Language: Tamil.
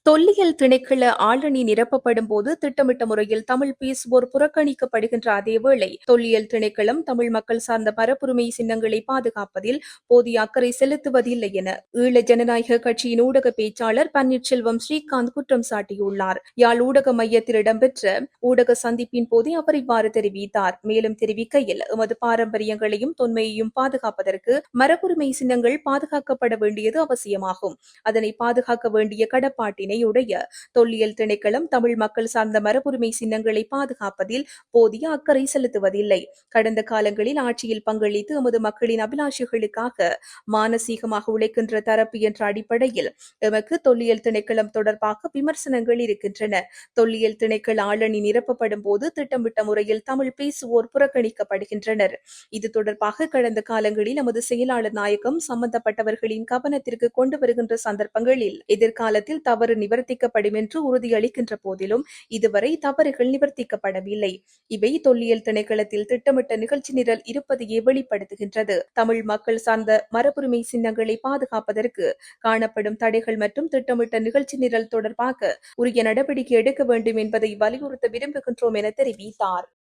தொல்லியல் திணைக்கள ஆளணி நிரப்பப்படும் போது திட்டமிட்ட முறையில் தமிழ் பேசுவோர் புறக்கணிக்கப்படுகின்ற அதேவேளை தொல்லியல் திணைக்களம் தமிழ் மக்கள் சார்ந்த மரபுரிமை சின்னங்களை பாதுகாப்பதில் போதிய அக்கறை செலுத்துவதில்லை என ஈழ ஜனநாயக கட்சியின் ஊடக பேச்சாளர் பன்னீர்செல்வம் ஸ்ரீகாந்த் குற்றம் சாட்டியுள்ளார். யாழ் ஊடக மையத்தில் இடம்பெற்ற ஊடக சந்திப்பின் போதே அவர் இவ்வாறு தெரிவித்தார். மேலும் தெரிவிக்கையில், எமது பாரம்பரியங்களையும் தொன்மையையும் பாதுகாப்பதற்கு மரபுரிமை சின்னங்கள் பாதுகாக்கப்பட வேண்டியது அவசியமாகும். அதனை பாதுகாக்க வேண்டிய கடப்பாட்டினை உடைய தொல்லியல் திணைக்களம் தமிழ் மக்கள் சார்ந்த மரபுரிமை சின்னங்களை பாதுகாப்பதில் போதிய அக்கறை செலுத்துவதில்லை. கடந்த காலங்களில் ஆட்சியில் பங்களித்து எமது மக்களின் அபிலாஷைகளுக்காக மானசீகமாக உழைக்கின்ற தரப்பு என்ற அடிப்படையில் எமக்கு தொல்லியல் திணைக்களம் தொடர்பாக விமர்சனங்கள் இருக்கின்றன. தொல்லியல் திணைக்கள ஆளணி நிரப்பப்படும் போது திட்டமிட்ட முறையில் தமிழ் பேசுவோர் புறக்கணிக்கப்படுகின்றனர். இது தொடர்பாக கடந்த காலங்களில் எமது செயலாளர் நாயகம் சம்பந்தப்பட்டவர்களின் கவனத்திற்கு கொண்டு வருகின்ற சந்தர்ப்பங்களில் எதிர்காலத்தில் தவறு நிவர்த்திக்கப்படும் என்று உறுதியளிக்கின்ற போதிலும் இதுவரை தவறுகள் நிவர்த்திக்கப்படவில்லை. இவை தொல்லியல் திணைக்களத்தில் திட்டமிட்ட நிகழ்ச்சி நிரல் இருப்பதையே வெளிப்படுத்துகின்றது. தமிழ் மக்கள் சார்ந்த மரபுரிமை சின்னங்களை பாதுகாப்பதற்கு காணப்படும் தடைகள் மற்றும் திட்டமிட்ட நிகழ்ச்சி நிரல் தொடர்பாக உரிய நடவடிக்கை எடுக்க வேண்டும் என்பதை வலியுறுத்த விரும்புகின்றோம் என தெரிவித்தார்.